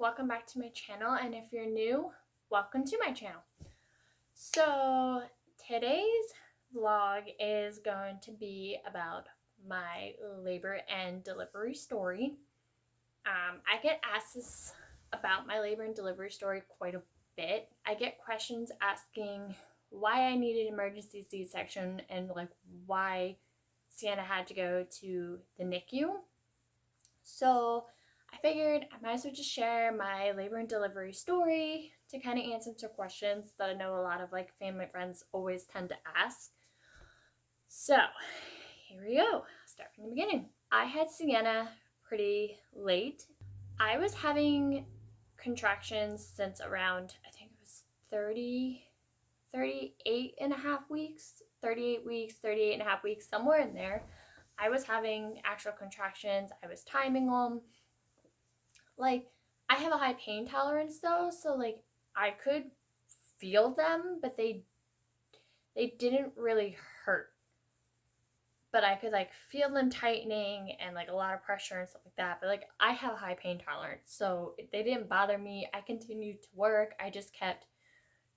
welcome back to my channel, and if you're new, welcome to my channel. So today's vlog is going to be about my labor and delivery story. I get asked this about my labor and delivery story quite a bit. I get questions asking why I needed emergency C-section and like why Sienna had to go to the NICU. So I figured I might as well just share my labor and delivery story to kind of answer some questions that I know a lot of like family friends always tend to ask. So here we go. I'll start from the beginning. I had Sienna pretty late. I was having contractions since around, I think it was 38 and a half weeks, 38 weeks, 38 and a half weeks, somewhere in there. I was having actual contractions. I was timing them. Like, I have a high pain tolerance though, so like I could feel them, but they didn't really hurt. But I could like feel them tightening and like a lot of pressure and stuff like that. But like I have a high pain tolerance, so they didn't bother me. I continued to work. I just kept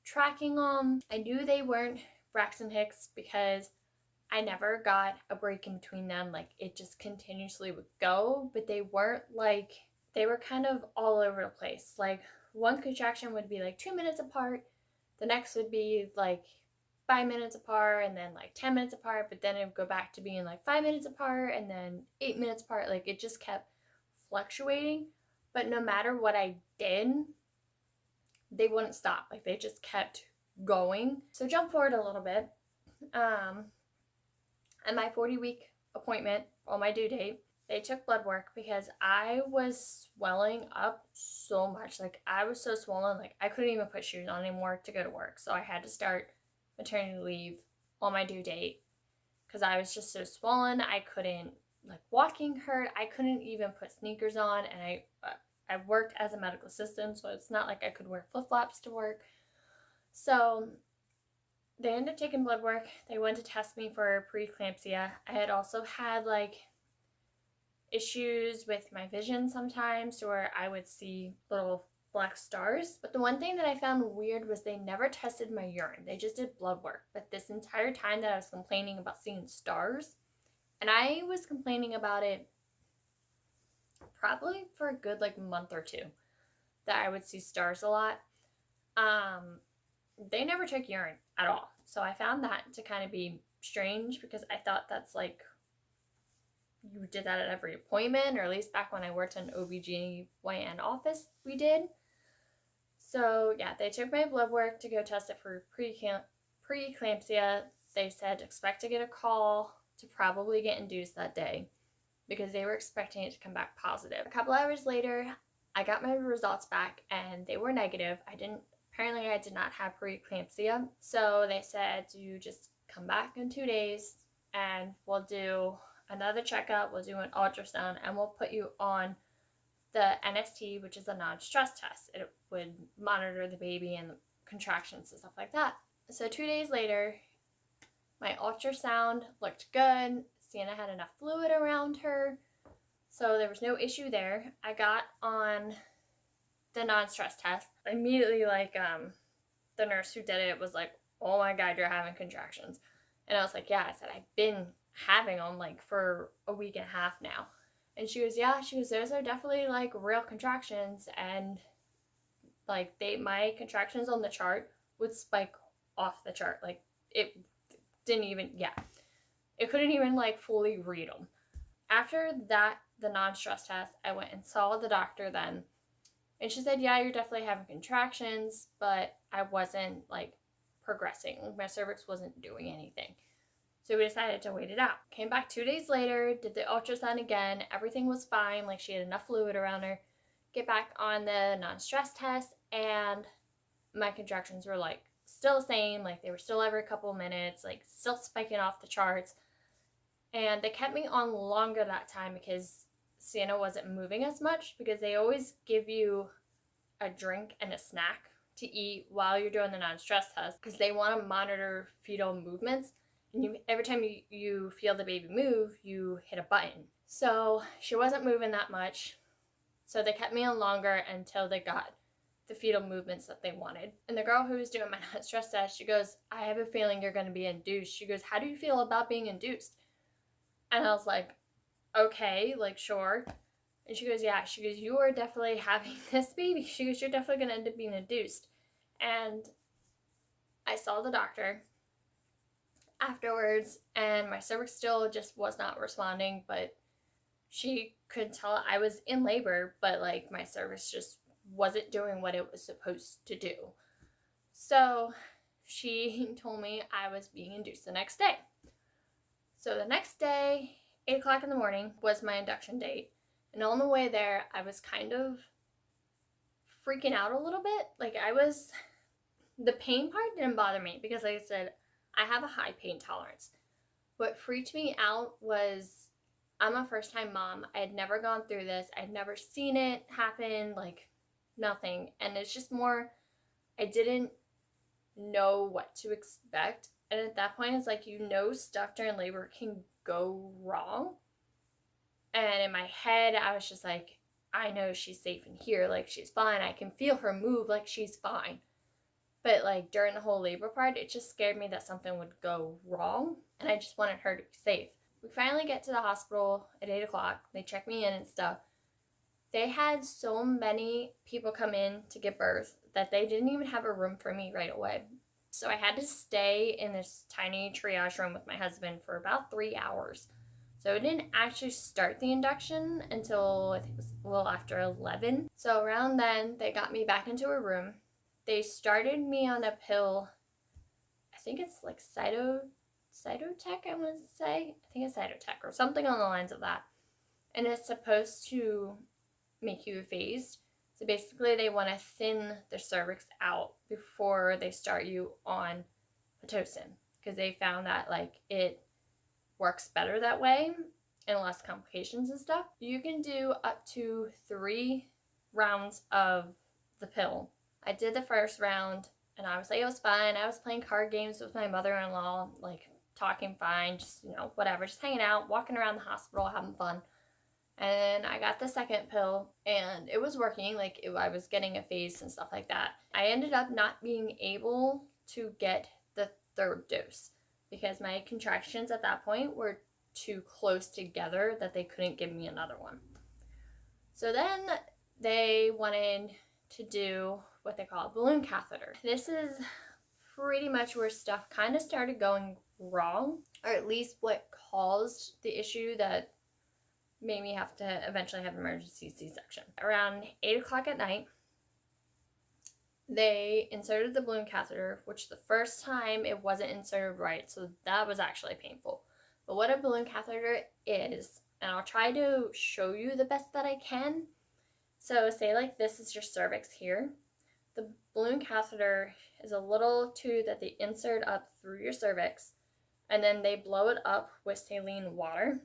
tracking them. I knew they weren't Braxton Hicks because I never got a break in between them. Like it just continuously would go, but they weren't like, they were kind of all over the place. Like one contraction would be like 2 minutes apart, the next would be like 5 minutes apart, and then like 10 minutes apart, but then it would go back to being like 5 minutes apart and then 8 minutes apart. Like it just kept fluctuating, but no matter what I did, they wouldn't stop. Like they just kept going. So jump forward a little bit. At my 40-week appointment on my due date, they took blood work because I was swelling up so much. Like I was so swollen, like I couldn't even put shoes on anymore to go to work. So I had to start maternity leave on my due date because I was just so swollen. I couldn't, like walking hurt. I couldn't even put sneakers on, and I worked as a medical assistant, so it's not like I could wear flip-flops to work. So they ended up taking blood work. They went to test me for preeclampsia. I had also had like issues with my vision sometimes where I would see little black stars. But the one thing that I found weird was they never tested my urine. They just did blood work. But this entire time that I was complaining about seeing stars, and I was complaining about it probably for a good like month or two, that I would see stars a lot. They never took urine at all. So I found that to kind of be strange because I thought that's like, you did that at every appointment, or at least back when I worked in OB/GYN office, we did. So yeah, they took my blood work to go test it for preeclampsia. They said expect to get a call to probably get induced that day because they were expecting it to come back positive. A couple hours later, I got my results back and they were negative. Apparently I did not have preeclampsia. So they said to just come back in 2 days and we'll do another checkup, we'll do an ultrasound, and we'll put you on the NST, which is a non-stress test. It would monitor the baby and the contractions and stuff like that. So 2 days later, my ultrasound looked good. Sienna had enough fluid around her, so there was no issue there. I got on the non-stress test. Immediately, like, the nurse who did it was like, oh my God, you're having contractions. And I was like, yeah. I said, I've been having them like for a week and a half now. And she goes, yeah. She goes, those are definitely like real contractions. And like my contractions on the chart would spike off the chart. Like it didn't even, it couldn't even like fully read them. After that, the non-stress test, I went and saw the doctor then. And she said, yeah, you're definitely having contractions, but I wasn't like progressing. My cervix wasn't doing anything. So we decided to wait it out. Came back 2 days later, did the ultrasound again. Everything was fine. Like she had enough fluid around her. Get back on the non-stress test, and my contractions were like still the same. Like they were still every couple of minutes, like still spiking off the charts. And they kept me on longer that time because Sienna wasn't moving as much, because they always give you a drink and a snack to eat while you're doing the non-stress test because they want to monitor fetal movements. And every time you feel the baby move, you hit a button. So she wasn't moving that much. So they kept me on longer until they got the fetal movements that they wanted. And the girl who was doing my stress test, she goes, I have a feeling you're going to be induced. She goes, how do you feel about being induced? And I was like, okay, like, sure. And she goes, yeah. She goes, you are definitely having this baby. She goes, you're definitely going to end up being induced. And I saw the doctor afterwards, and my cervix still just was not responding, but she could tell I was in labor, but like my cervix just wasn't doing what it was supposed to do. So she told me I was being induced the next day. So the next day, 8 o'clock in the morning, was my induction date. And on the way there, I was kind of freaking out a little bit. Like, the pain part didn't bother me because, like I said, I have a high pain tolerance. What freaked me out was, I'm a first-time mom. I had never gone through this. I'd never seen it happen, like, nothing. And it's just more, I didn't know what to expect. And at that point, it's like, stuff during labor can go wrong. And in my head, I was just like, I know she's safe in here. Like, she's fine. I can feel her move like she's fine. But, like, during the whole labor part, it just scared me that something would go wrong. And I just wanted her to be safe. We finally get to the hospital at 8 o'clock. They check me in and stuff. They had so many people come in to give birth that they didn't even have a room for me right away. So I had to stay in this tiny triage room with my husband for about 3 hours. So I didn't actually start the induction until I think it was a little after 11. So around then, they got me back into a room. They started me on a pill. I think it's like Cytotec, I want to say. I think it's Cytotec or something on the lines of that. And it's supposed to make you phased. So basically, they want to thin the cervix out before they start you on Pitocin, because they found that, like, it works better that way and less complications and stuff. You can do up to 3 rounds of the pill. I did the first round, and obviously it was fine. I was playing card games with my mother-in-law, like, talking fine, just, whatever, just hanging out, walking around the hospital, having fun. And I got the second pill, and it was working. Like, I was getting a phase and stuff like that. I ended up not being able to get the third dose because my contractions at that point were too close together that they couldn't give me another one. So then they wanted to do what they call a balloon catheter. This is pretty much where stuff kind of started going wrong, or at least what caused the issue that made me have to eventually have an emergency C-section. Around 8 o'clock at night, they inserted the balloon catheter, which the first time it wasn't inserted right, so that was actually painful. But what a balloon catheter is, and I'll try to show you the best that I can. So say like this is your cervix here. The balloon catheter is a little tube that they insert up through your cervix, and then they blow it up with saline water.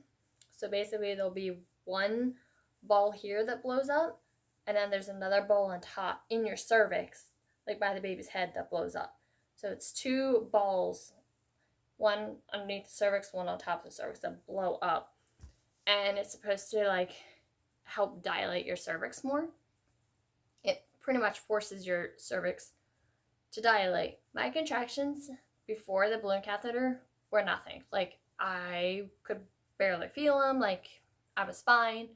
So basically there'll be one ball here that blows up, and then there's another ball on top in your cervix, like by the baby's head, that blows up. So it's 2 balls, one underneath the cervix, one on top of the cervix, that blow up. And it's supposed to like help dilate your cervix more. It pretty much forces your cervix to dilate. My contractions before the balloon catheter were nothing. Like, I could barely feel them, like I was fine.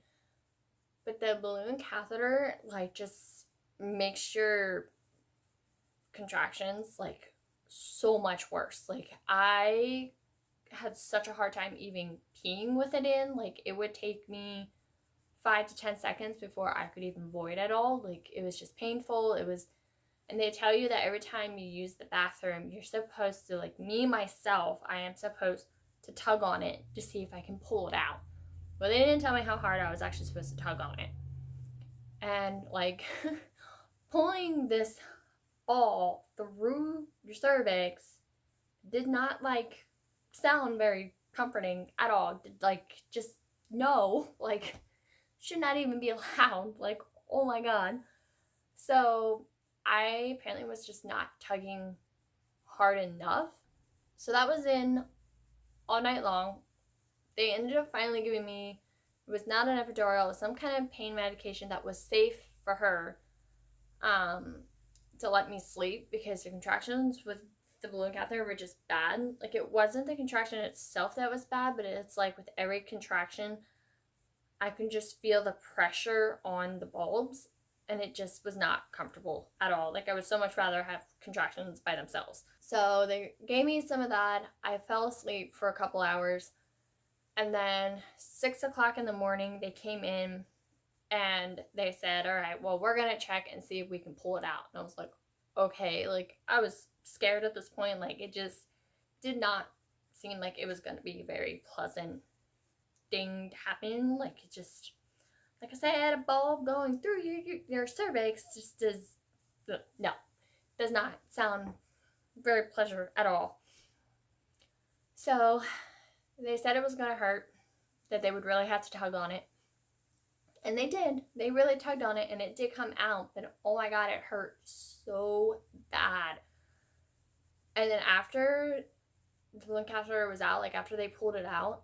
But the balloon catheter, like, just makes your contractions like so much worse. Like, I had such a hard time even peeing with it in. Like, it would take me 5 to 10 seconds before I could even void at all. Like, it was just painful. And they tell you that every time you use the bathroom, you're supposed to, like, myself, I am supposed to tug on it to see if I can pull it out. But they didn't tell me how hard I was actually supposed to tug on it. And, like, pulling this ball through your cervix did not, like, sound very comforting at all. Like, just, no. Like, should not even be allowed. Like, oh my god. So I apparently was just not tugging hard enough. So that was in all night long. They ended up finally giving me It was not an epidural. It was some kind of pain medication that was safe for her to let me sleep because the contractions with the balloon catheter were just bad. Like, it wasn't the contraction itself that was bad, but it's like with every contraction, I can just feel the pressure on the bulbs, and it just was not comfortable at all. Like, I would so much rather have contractions by themselves. So they gave me some of that. I fell asleep for a couple hours, and then 6 o'clock in the morning, they came in and they said, all right, well, we're going to check and see if we can pull it out. And I was like, okay. Like, I was scared at this point. Like, it just did not seem like it was going to be a very pleasant thing to happen. Like, it just, like I said, a bulb going through your cervix just does not sound very pleasant at all. So they said it was going to hurt, that they would really have to tug on it. And they did. They really tugged on it, and it did come out. But oh my God, it hurt so bad. And then after the balloon catheter was out, like after they pulled it out,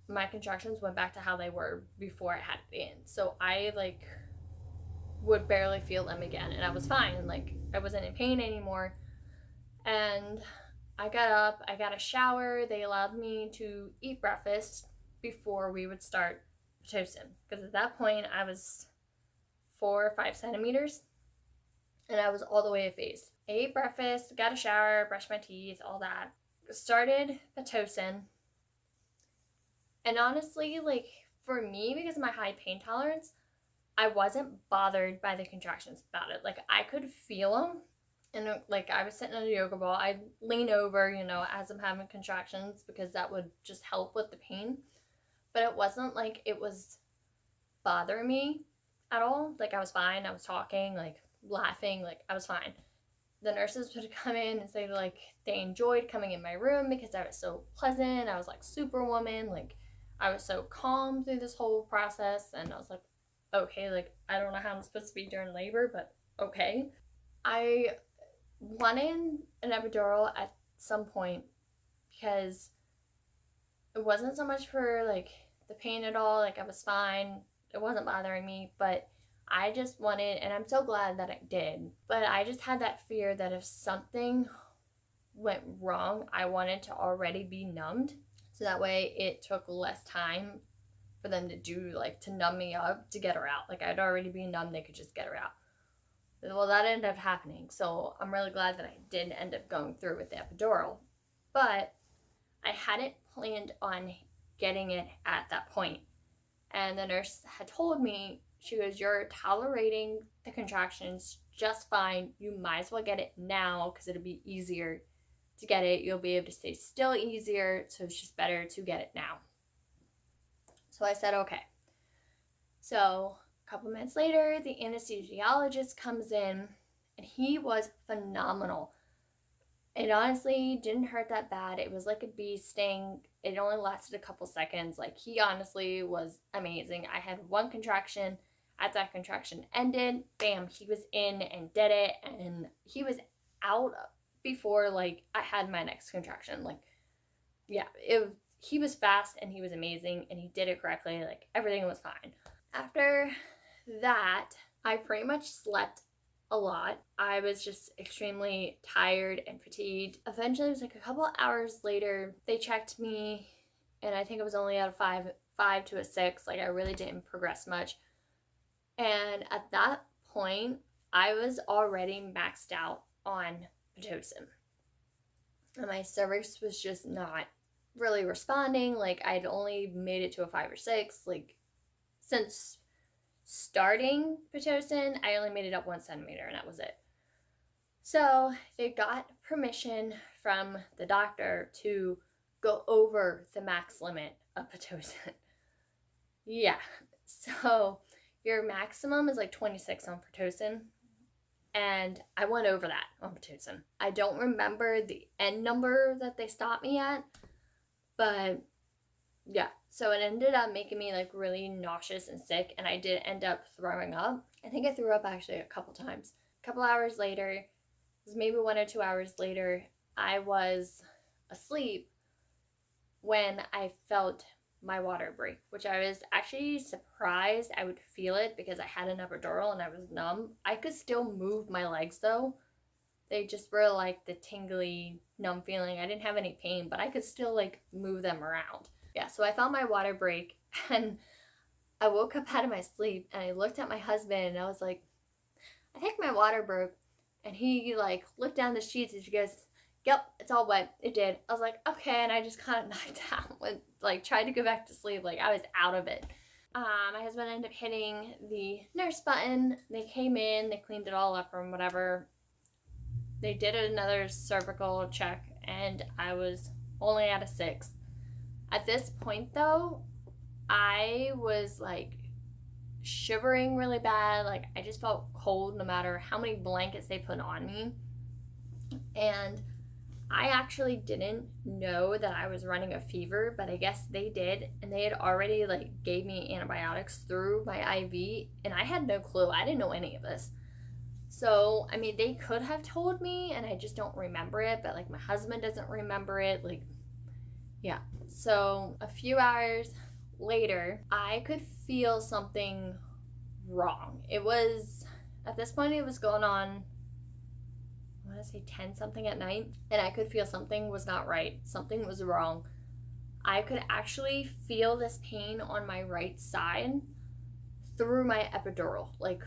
my contractions went back to how they were before I had it in. So I like would barely feel them again, and I was fine. Like, I wasn't in pain anymore. And I got up, I got a shower. They allowed me to eat breakfast before we would start Pitocin, because at that point I was 4 or 5 centimeters and I was all the way phased. I ate breakfast, got a shower, brushed my teeth, all that. Started Pitocin. And honestly, like, for me, because of my high pain tolerance, I wasn't bothered by the contractions about it. Like, I could feel them. And like, I was sitting on a yoga ball. I'd lean over, as I'm having contractions, because that would just help with the pain. But it wasn't like it was bothering me at all. Like, I was fine. I was talking, like, laughing. Like, I was fine. The nurses would come in and say, like, they enjoyed coming in my room because I was so pleasant. I was like superwoman. Like, I was so calm through this whole process. And I was like, okay, like, I don't know how I'm supposed to be during labor, but okay. I wanted an epidural at some point because it wasn't so much for, like, the pain at all. Like, I was fine. It wasn't bothering me, but I just wanted, and I'm so glad that I did, but I just had that fear that if something went wrong, I wanted to already be numbed. So that way it took less time for them to do, like, to numb me up to get her out. Like, I'd already be numb, they could just get her out. Well, that ended up happening. So I'm really glad that I did end up going through with the epidural. But I hadn't planned on getting it at that point. And the nurse had told me, she goes, you're tolerating the contractions just fine. You might as well get it now because it'll be easier to get it. You'll be able to stay still easier. So it's just better to get it now. So I said, okay. So a couple minutes later, the anesthesiologist comes in, and he was phenomenal. It honestly didn't hurt that bad. It was like a bee sting. It only lasted a couple seconds. Like, he honestly was amazing. I had one contraction. As that contraction ended, bam, he was in and did it. And he was out before, like, I had my next contraction. Like, yeah, he was fast and he was amazing and he did it correctly. Like, everything was fine. After that, I pretty much slept a lot. I was just extremely tired and fatigued. Eventually, it was like a couple hours later, they checked me, and I think it was only at a 5 to a 6. Like, I really didn't progress much. And at that point, I was already maxed out on Pitocin. And my cervix was just not really responding. Like, I'd only made it to a 5 or 6. Like, since starting Pitocin, I only made it up 1 centimeter, and that was it. So they got permission from the doctor to go over the max limit of Pitocin. Yeah, so your maximum is like 26 on Pitocin, and I went over that on Pitocin. I don't remember the end number that they stopped me at, but yeah, so it ended up making me, like, really nauseous and sick, and I did end up throwing up. I think I threw up actually a couple times. A couple hours later, it was maybe 1 or 2 hours later, I was asleep when I felt my water break, which I was actually surprised I would feel it because I had an epidural and I was numb. I could still move my legs though. They just were like the tingly, numb feeling. I didn't have any pain, but I could still like move them around. Yeah, so I felt my water break and I woke up out of my sleep and I looked at my husband and I was like, I think my water broke. And he like looked down the sheets and she goes, yep, it's all wet. It did. I was like, okay. And I just kind of knocked out and like tried to go back to sleep. Like I was out of it. My husband ended up hitting the nurse button. They came in, they cleaned it all up or whatever. They did another cervical check and I was only at a 6. At this point though, I was like shivering really bad. Like I just felt cold no matter how many blankets they put on me. And I actually didn't know that I was running a fever, but I guess they did, and they had already like gave me antibiotics through my IV, and I had no clue. I didn't know any of this. So, I mean, they could have told me, and I just don't remember it, but like my husband doesn't remember it. Like, yeah. So, a few hours later, I could feel something wrong. It was, at this point, it was going on, I want to say 10 something at night, and I could feel something was not right. Something was wrong. I could actually feel this pain on my right side through my epidural. Like,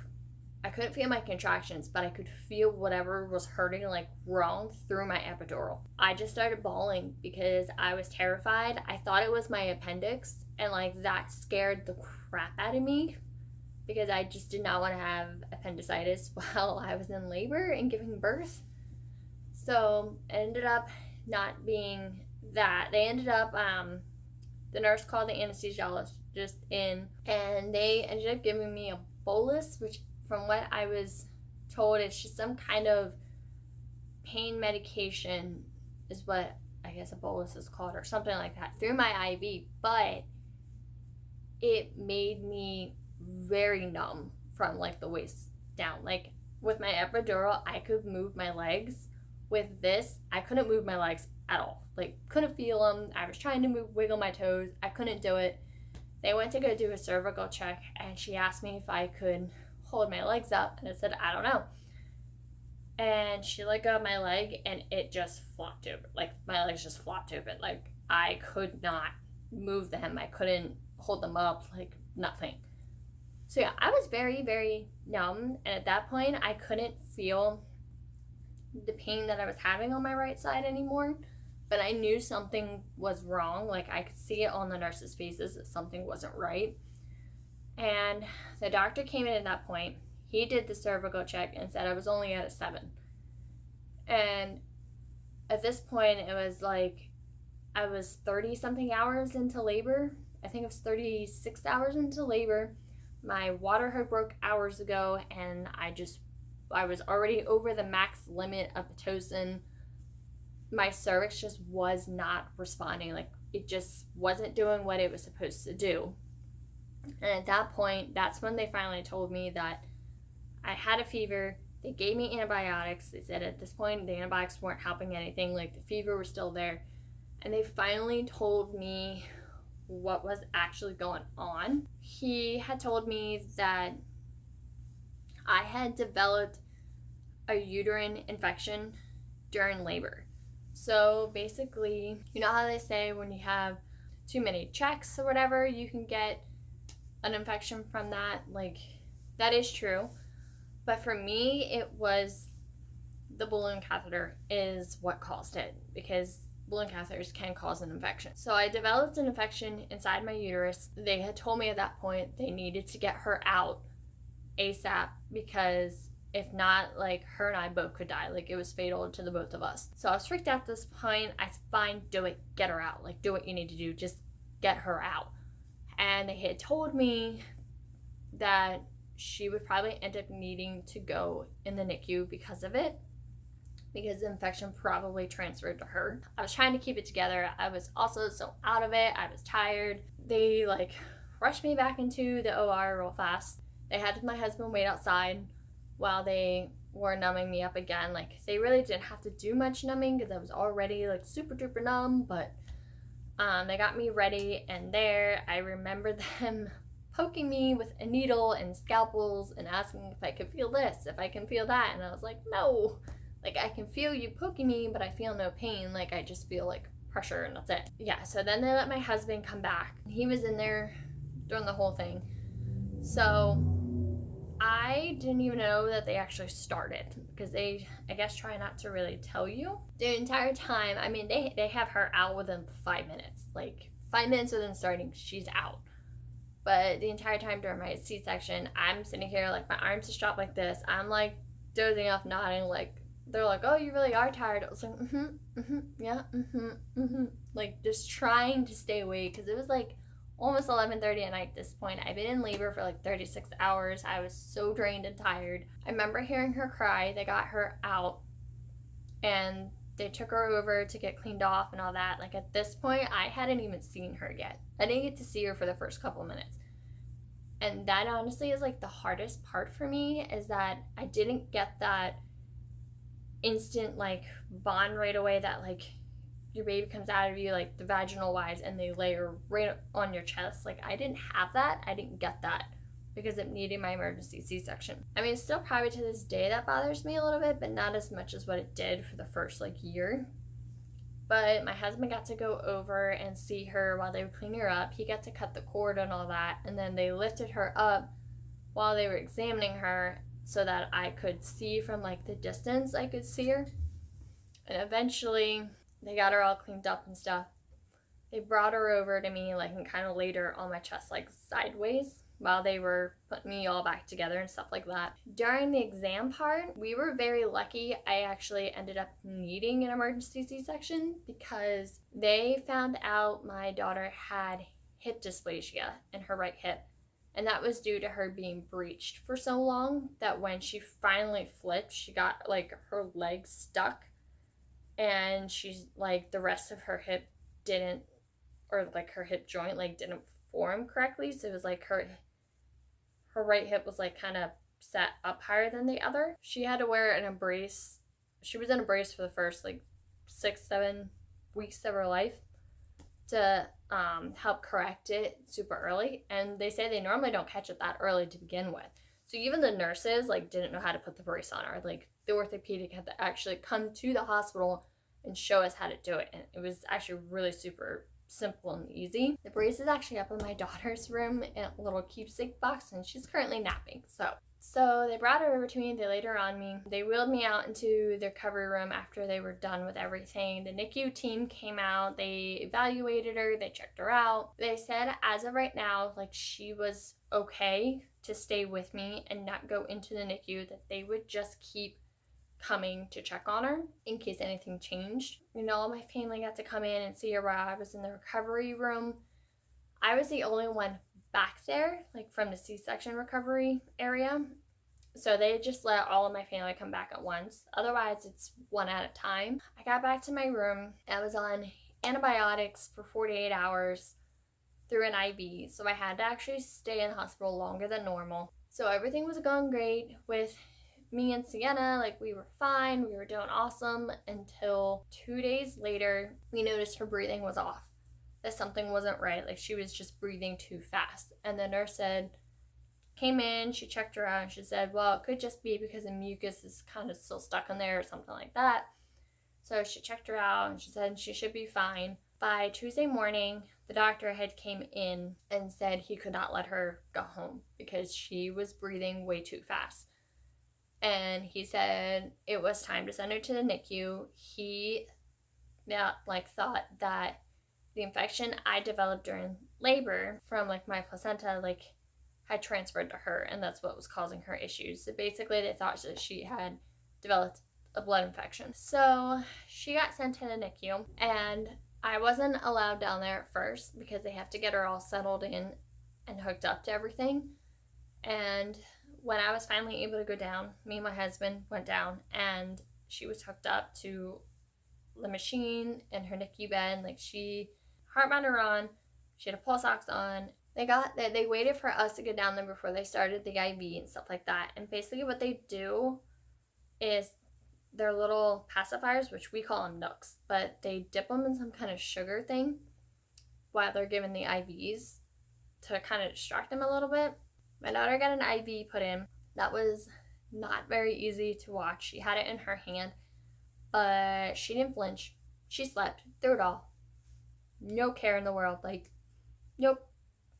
I couldn't feel my contractions, but I could feel whatever was hurting like wrong through my epidural. I just started bawling because I was terrified. I thought it was my appendix, and like that scared the crap out of me because I just did not want to have appendicitis while I was in labor and giving birth. So it ended up not being that. They ended up, the nurse called the anesthesiologist in, and they ended up giving me a bolus, which from what I was told, it's just some kind of pain medication is what I guess a bolus is called or something like that through my IV, but it made me very numb from like the waist down. Like with my epidural, I could move my legs. With this, I couldn't move my legs at all. Like couldn't feel them. I was trying to wiggle my toes. I couldn't do it. They went to go do a cervical check and she asked me if I could hold my legs up, and I said, I don't know. And she let go of my leg and it just flopped open. Like my legs just flopped open. Like I could not move them. I couldn't hold them up, like nothing. So yeah, I was very, very numb, and at that point I couldn't feel the pain that I was having on my right side anymore, but I knew something was wrong. Like I could see it on the nurses' faces that something wasn't right. And the doctor came in at that point. He did the cervical check and said I was only at a 7. And at this point, it was like I was 30 something hours into labor. I think it was 36 hours into labor. My water had broke hours ago, and I was already over the max limit of Pitocin. My cervix just was not responding. Like it just wasn't doing what it was supposed to do. And at that point, that's when they finally told me that I had a fever. They gave me antibiotics. They said at this point, the antibiotics weren't helping anything. Like the fever was still there. And they finally told me what was actually going on. He had told me that I had developed a uterine infection during labor. So basically, you know how they say when you have too many checks or whatever, you can get an infection from that. Like that is true, but for me it was the balloon catheter is what caused it, because balloon catheters can cause an infection. So I developed an infection inside my uterus. They had told me at that point they needed to get her out ASAP, because if not, like her and I both could die. Like it was fatal to the both of us. So I was freaked out at this point. I said, fine, do it, get her out. Like do what you need to do, just get her out. And they had told me that she would probably end up needing to go in the NICU because of it, because the infection probably transferred to her. I was trying to keep it together. I was also so out of it. I was tired. They like rushed me back into the OR real fast. They had my husband wait outside while they were numbing me up again. Like they really didn't have to do much numbing because I was already like super duper numb, but They got me ready, and there I remember them poking me with a needle and scalpels and asking if I could feel this, if I can feel that, and I was like, no, like I can feel you poking me, but I feel no pain, like I just feel like pressure and that's it. Yeah, so then they let my husband come back. He was in there during the whole thing. So I didn't even know that they actually started because they, I guess, try not to really tell you. The entire time, I mean, they have her out within 5 minutes. Like 5 minutes within starting, she's out. But the entire time during my C-section, I'm sitting here like my arms are strapped like this. I'm like dozing off, nodding. Like they're like, "Oh, you really are tired." I was like, yeah, like just trying to stay awake because it was like almost 11:30 at night at this point. I've been in labor for like 36 hours. I was so drained and tired. I remember hearing her cry. They got her out and they took her over to get cleaned off and all that. Like at this point, I hadn't even seen her yet. I didn't get to see her for the first couple minutes. And that honestly is like the hardest part for me, is that I didn't get that instant like bond right away that like your baby comes out of you like the vaginal wise and they lay her right on your chest. Like I didn't have that. I didn't get that because it needed my emergency C-section. I mean, it's still probably to this day that bothers me a little bit, but not as much as what it did for the first like year. But my husband got to go over and see her while they were cleaning her up. He got to cut the cord and all that, and then they lifted her up while they were examining her so that I could see from like the distance. I could see her. And eventually they got her all cleaned up and stuff. They brought her over to me like and kind of laid her on my chest like sideways while they were putting me all back together and stuff like that. During the exam part, we were very lucky. I actually ended up needing an emergency C-section because they found out my daughter had hip dysplasia in her right hip. And that was due to her being breached for so long that when she finally flipped, she got like her leg stuck and she's like the rest of her hip didn't, or like her hip joint like didn't form correctly. So it was like her right hip was like kind of set up higher than the other. She had to wear an brace. She was in a brace for the first like 6-7 weeks of her life to help correct it super early. And they say they normally don't catch it that early to begin with. So even the nurses like didn't know how to put the brace on her. Like the orthopedic had to actually come to the hospital and show us how to do it. And it was actually really super simple and easy. The brace is actually up in my daughter's room in a little keepsake box, and she's currently napping. So they brought her over to me, they laid her on me. They wheeled me out into their recovery room after they were done with everything. The NICU team came out, they evaluated her, they checked her out. They said as of right now, like she was okay to stay with me and not go into the NICU, that they would just keep coming to check on her in case anything changed. You know, all my family got to come in and see her while I was in the recovery room. I was the only one back there, like from the C-section recovery area. So they just let all of my family come back at once. Otherwise, it's one at a time. I got back to my room. I was on antibiotics for 48 hours through an IV. So I had to actually stay in the hospital longer than normal. So everything was going great with me and Sienna. Like we were fine. We were doing awesome until 2 days later, we noticed her breathing was off. That something wasn't right. Like she was just breathing too fast. And the nurse came in, she checked her out, and she said, well, it could just be because the mucus is kind of still stuck in there or something like that. So she checked her out and she said she should be fine. By Tuesday morning, the doctor had came in and said he could not let her go home because she was breathing way too fast. And he said it was time to send her to the NICU. He thought that the infection I developed during labor from like my placenta like had transferred to her, and that's what was causing her issues. So basically they thought that she had developed a blood infection. So she got sent to the NICU, and I wasn't allowed down there at first because they have to get her all settled in and hooked up to everything. And when I was finally able to go down, me and my husband went down, and she was hooked up to the machine in her NICU bed. Like she heart monitor on, she had a pulse ox on. They waited for us to get down there before they started the IV and stuff like that. And basically what they do is they're little pacifiers, which we call them nooks, but they dip them in some kind of sugar thing, while they're giving the IVs to kind of distract them a little bit. My daughter got an IV put in. That was not very easy to watch. She had it in her hand, but she didn't flinch. She slept through it all. No care in the world. Like, nope,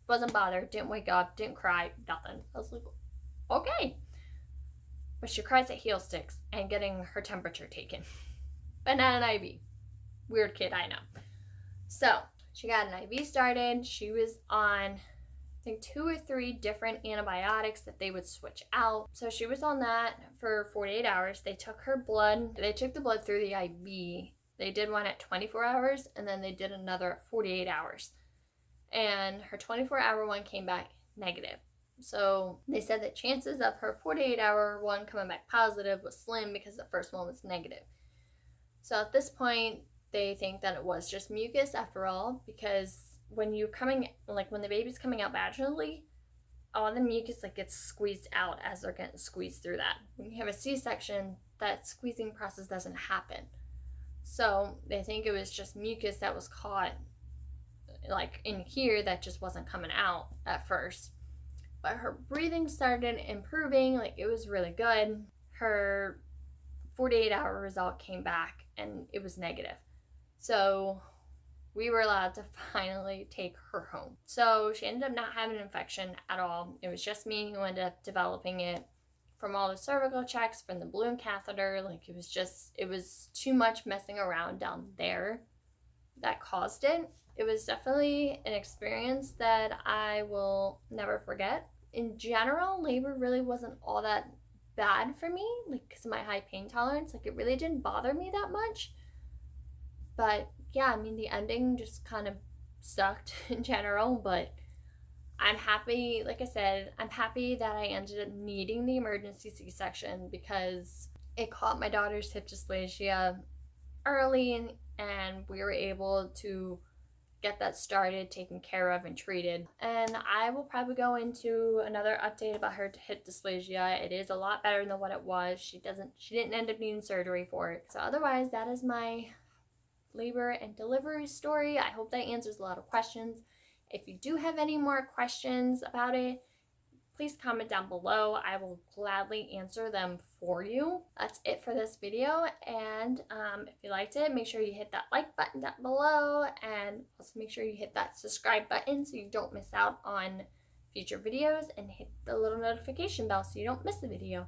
wasn't bothered, didn't wake up, didn't cry, nothing. I was like, okay. But she cries at heel sticks and getting her temperature taken, but not an IV. Weird kid, I know. So she got an IV started. She was on, I think, 2 or 3 different antibiotics that they would switch out. So she was on that for 48 hours. They took her blood. They took the blood through the IV. They did one at 24 hours, and then they did another at 48 hours. And her 24-hour one came back negative. So they said that chances of her 48-hour one coming back positive was slim because the first one was negative. So at this point, they think that it was just mucus after all, because when the baby's coming out vaginally, all the mucus gets squeezed out as they're getting squeezed through that. When you have a C-section, that squeezing process doesn't happen. So they think it was just mucus that was caught in here that just wasn't coming out at first. But her breathing started improving, it was really good. Her 48-hour result came back and it was negative. So we were allowed to finally take her home. So she ended up not having an infection at all. It was just me who ended up developing it from all the cervical checks, from the balloon catheter. It was too much messing around down there that caused it. It was definitely an experience that I will never forget. In general, labor really wasn't all that bad for me, because of my high pain tolerance. It really didn't bother me that much. But yeah, the ending just kind of sucked in general, but I'm happy, like I said, I'm happy that I ended up needing the emergency C-section because it caught my daughter's hip dysplasia early, and we were able to get that started, taken care of, and treated. And I will probably go into another update about her hip dysplasia. It is a lot better than what it was. She didn't end up needing surgery for it. So otherwise, that is my labor and delivery story. I hope that answers a lot of questions. If you do have any more questions about it, please comment down below. I will gladly answer them for you. That's it for this video, and if you liked it, make sure you hit that like button down below, and also make sure you hit that subscribe button so you don't miss out on future videos, and hit the little notification bell so you don't miss the video.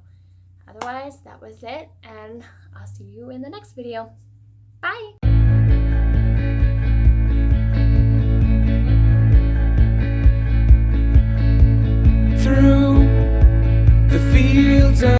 Otherwise, that was it, and I'll see you in the next video. Bye!